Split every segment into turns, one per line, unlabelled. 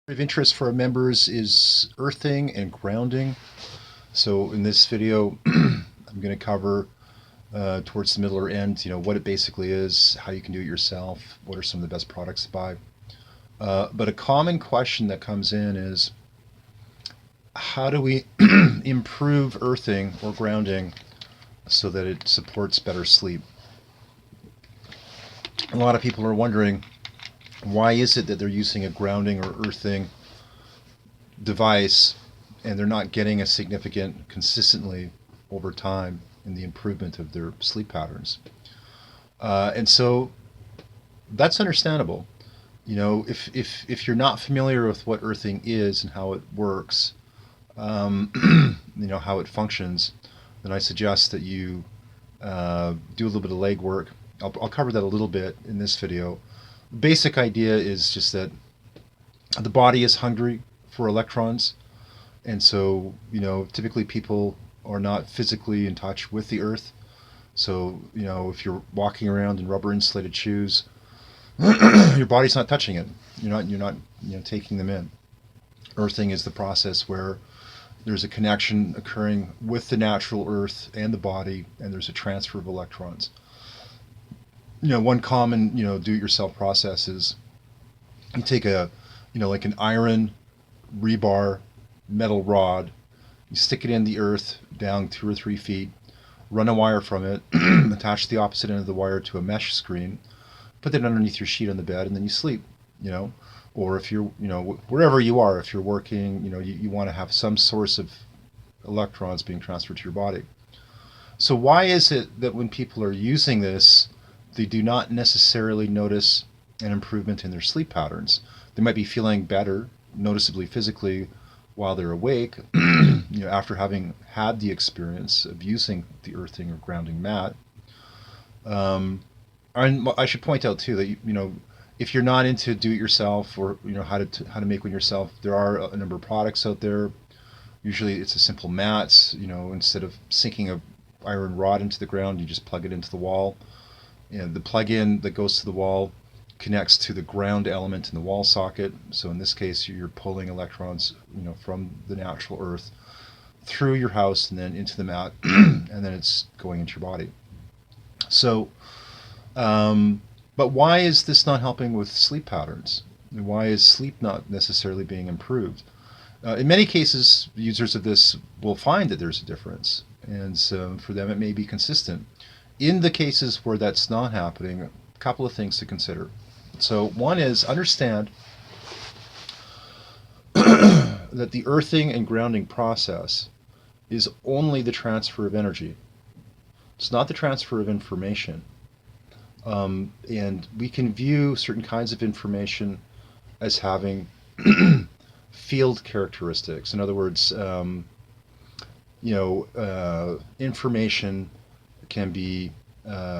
Of interest for our members is earthing and grounding. So in this video, I'm going to cover towards the middle or end, what it basically is, how you can do it yourself, what are some of the best products to buy. But a common question that comes in is, how do we improve earthing or grounding so that it supports better sleep? A lot of people are wondering, why is it that they're using a grounding or earthing device and they're not getting a significant consistently over time in the improvement of their sleep patterns? And so that's understandable. If you're not familiar with what earthing is and how it works, how it functions, then I suggest that you do a little bit of legwork. I'll cover that a little bit in this video. The basic idea is just that the body is hungry for electrons, and so typically people are not physically in touch with the earth. So if you're walking around in rubber insulated shoes, your body's not touching it. You're not taking them in. Earthing is the process where there's a connection occurring with the natural earth and the body, and there's a transfer of electrons. One common do-it-yourself process is you take like an iron rebar metal rod, you stick it in the earth down 2 or 3 feet, run a wire from it, attach the opposite end of the wire to a mesh screen, put that underneath your sheet on the bed, and then you sleep. Or if you're wherever you are, if you're working, you want to have some source of electrons being transferred to your body. So why is it that when people are using this, they do not necessarily notice an improvement in their sleep patterns? They might be feeling better, noticeably physically, while they're awake, after having had the experience of using the earthing or grounding mat. And I should point out too that if you're not into do-it-yourself or how to make one yourself, there are a number of products out there. Usually it's a simple mat. Instead of sinking a iron rod into the ground, you just plug it into the wall. The plug-in that goes to the wall connects to the ground element in the wall socket. So in this case, you're pulling electrons, from the natural earth through your house and then into the mat, and then it's going into your body. So, but why is this not helping with sleep patterns? And why is sleep not necessarily being improved? In many cases, users of this will find that there's a difference, and so for them it may be consistent. In the cases where that's not happening, a couple of things to consider. So one is understand that the earthing and grounding process is only the transfer of energy. It's not the transfer of information. And we can view certain kinds of information as having field characteristics. In other words, information can be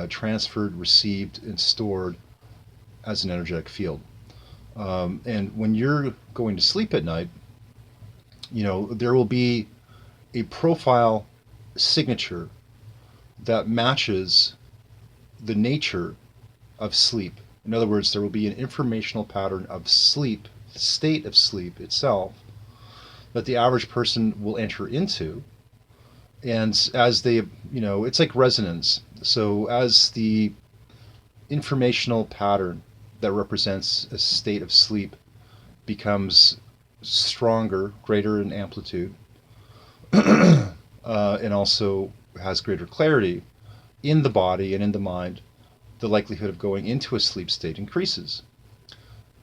transferred, received, and stored as an energetic field. And when you're going to sleep at night, there will be a profile signature that matches the nature of sleep. In other words, there will be an informational pattern of sleep, state of sleep itself, that the average person will enter into. And as they, it's like resonance. So as the informational pattern that represents a state of sleep becomes stronger, greater in amplitude, and also has greater clarity in the body and in the mind, the likelihood of going into a sleep state increases.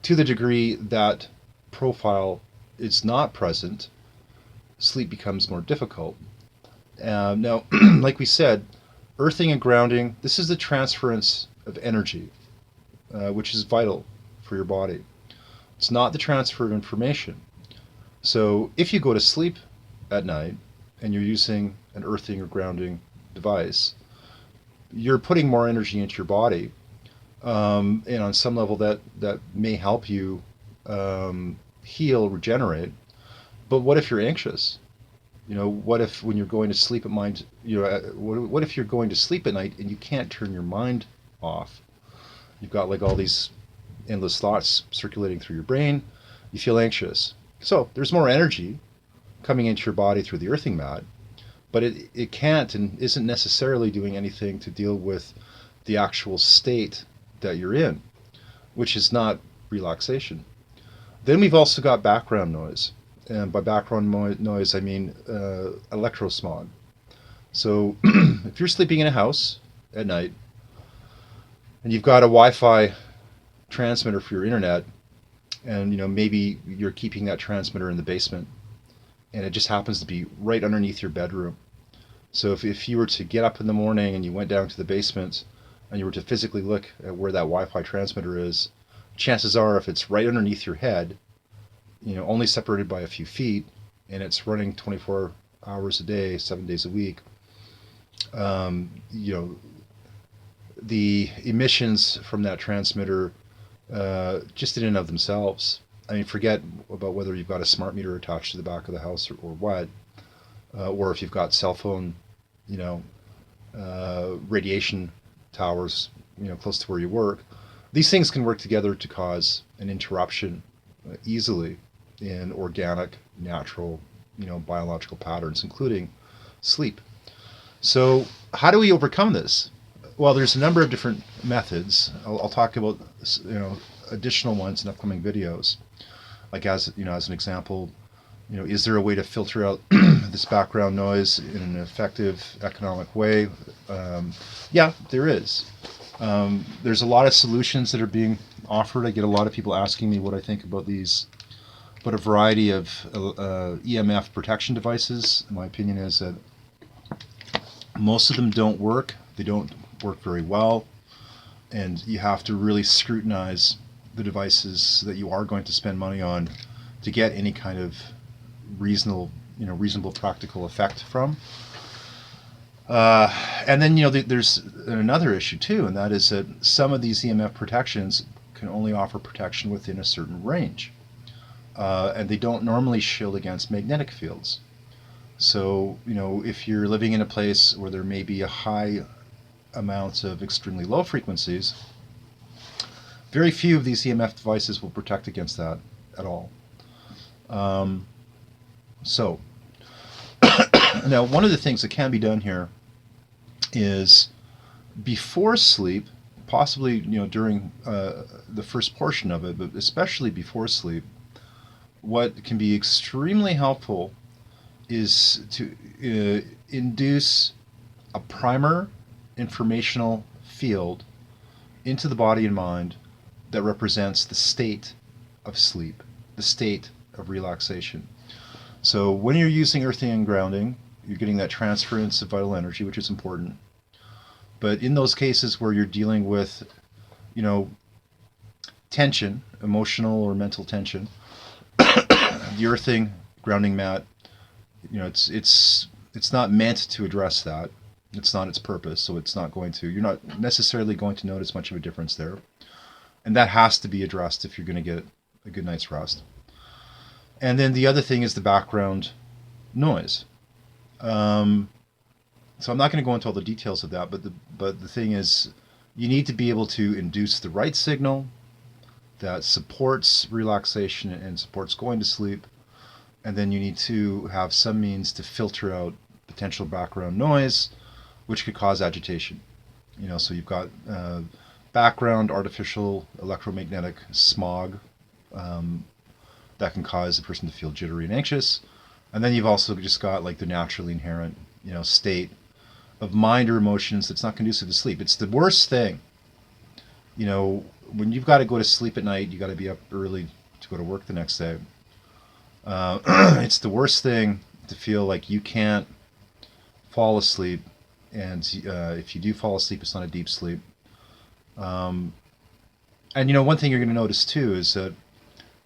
To the degree that profile is not present, sleep becomes more difficult. Now, like we said, earthing and grounding, this is the transference of energy, which is vital for your body. It's not the transfer of information. So if you go to sleep at night and you're using an earthing or grounding device, you're putting more energy into your body, and on some level that may help you heal, regenerate. But what if you're anxious? What if when you're going to sleep at night, what if you're going to sleep at night and you can't turn your mind off? You've got like all these endless thoughts circulating through your brain. you feel anxious. So there's more energy coming into your body through the earthing mat, but it can't and isn't necessarily doing anything to deal with the actual state that you're in, which is not relaxation. Then we've also got background noise. And by background noise, I mean electrosmog. So if you're sleeping in a house at night and you've got a Wi-Fi transmitter for your internet, and maybe you're keeping that transmitter in the basement, and it just happens to be right underneath your bedroom. So if you were to get up in the morning and you went down to the basement and you were to physically look at where that Wi-Fi transmitter is, chances are if it's right underneath your head, only separated by a few feet, and it's running 24 hours a day, 7 days a week, the emissions from that transmitter, just in and of themselves, I mean, forget about whether you've got a smart meter attached to the back of the house or what, or if you've got cell phone, radiation towers, close to where you work. These things can work together to cause an interruption easily in organic, natural, biological patterns, including sleep. So how do we overcome this? Well, there's a number of different methods. I'll talk about additional ones in upcoming videos. Like as an example, is there a way to filter out this background noise in an effective, economic way? Yeah, there is. There's a lot of solutions that are being offered. I get a lot of people asking me what I think about these, but a variety of EMF protection devices. My opinion is that most of them don't work. They don't work very well, and you have to really scrutinize the devices that you are going to spend money on to get any kind of reasonable practical effect from. And then there's another issue too, and that is that some of these EMF protections can only offer protection within a certain range, and they don't normally shield against magnetic fields. So if you're living in a place where there may be a high amount of extremely low frequencies, very few of these EMF devices will protect against that at all. So now one of the things that can be done here is before sleep, possibly during the first portion of it, but especially before sleep, what can be extremely helpful is to induce a primer informational field into the body and mind that represents the state of sleep, the state of relaxation. So when you're using earthing and grounding, you're getting that transference of vital energy, which is important. But in those cases where you're dealing with, tension, emotional or mental tension, the earthing grounding mat, it's not meant to address that. It's not its purpose, so you're not necessarily going to notice much of a difference there. And that has to be addressed if you're going to get a good night's rest. And then the other thing is the background noise. So I'm not going to go into all the details of that, but the thing is, you need to be able to induce the right signal that supports relaxation and supports going to sleep, and then you need to have some means to filter out potential background noise, which could cause agitation. So you've got background artificial electromagnetic smog that can cause a person to feel jittery and anxious. And then you've also just got like the naturally inherent, state of mind or emotions that's not conducive to sleep. It's the worst thing. When you've got to go to sleep at night, you got to be up early to go to work the next day. It's the worst thing to feel like you can't fall asleep, and if you do fall asleep, it's not a deep sleep. And one thing you're going to notice too is that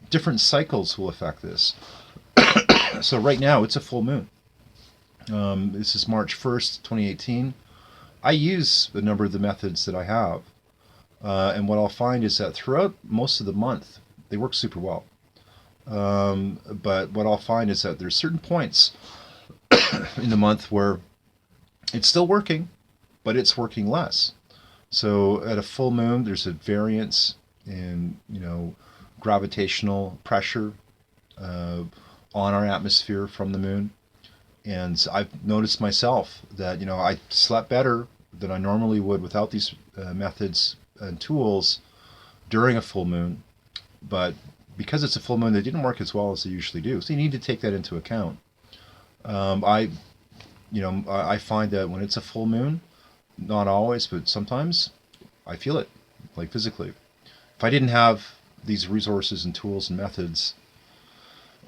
different cycles will affect this. So right now it's a full moon. This is March 1st, 2018. I use a number of the methods that I have, and what I'll find is that throughout most of the month they work super well. But what I'll find is that there's certain points in the month where it's still working, but it's working less. So at a full moon, there's a variance in, gravitational pressure on our atmosphere from the moon. And I've noticed myself that, I slept better than I normally would without these methods and tools during a full moon. But because it's a full moon, they didn't work as well as they usually do. So you need to take that into account. I I find that when it's a full moon, not always, but sometimes I feel it, like physically. If I didn't have these resources and tools and methods,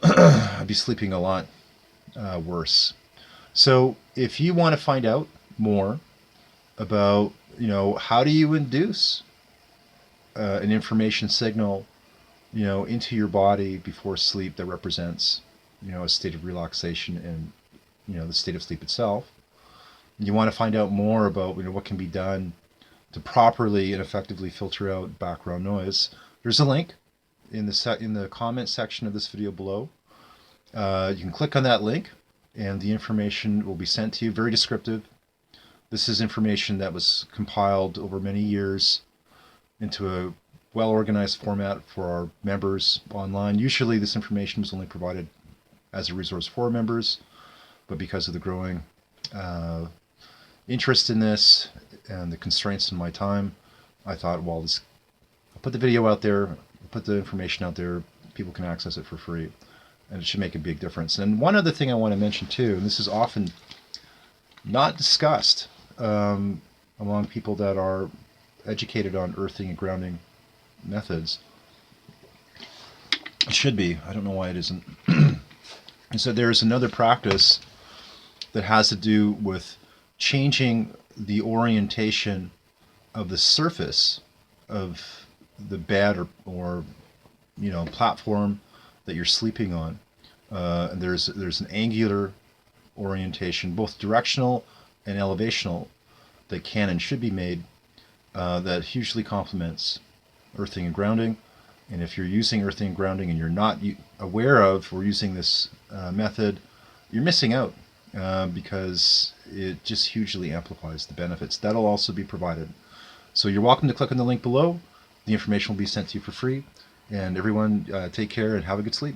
I'd be sleeping a lot worse. So if you want to find out more about, how do you induce an information signal, into your body before sleep that represents, a state of relaxation and, the state of sleep itself. You want to find out more about, what can be done to properly and effectively filter out background noise. There's a link in the comment section of this video below. You can click on that link, and the information will be sent to you. Very descriptive. This is information that was compiled over many years into a well-organized format for our members online. Usually, this information was only provided as a resource for members, but because of the growing interest in this and the constraints in my time, I thought, well, I'll put the video out there, I'll put the information out there, people can access it for free, and it should make a big difference. And one other thing I want to mention too, and this is often not discussed among people that are educated on earthing and grounding methods. It should be. I don't know why it isn't. And so there's another practice that has to do with changing the orientation of the surface of the bed or platform that you're sleeping on. And there's an angular orientation, both directional and elevational, that can and should be made that hugely complements earthing and grounding. And if you're using earthing and grounding and you're not aware of or using this method, you're missing out because it just hugely amplifies the benefits. That'll also be provided. So you're welcome to click on the link below. The information will be sent to you for free. And everyone, take care and have a good sleep.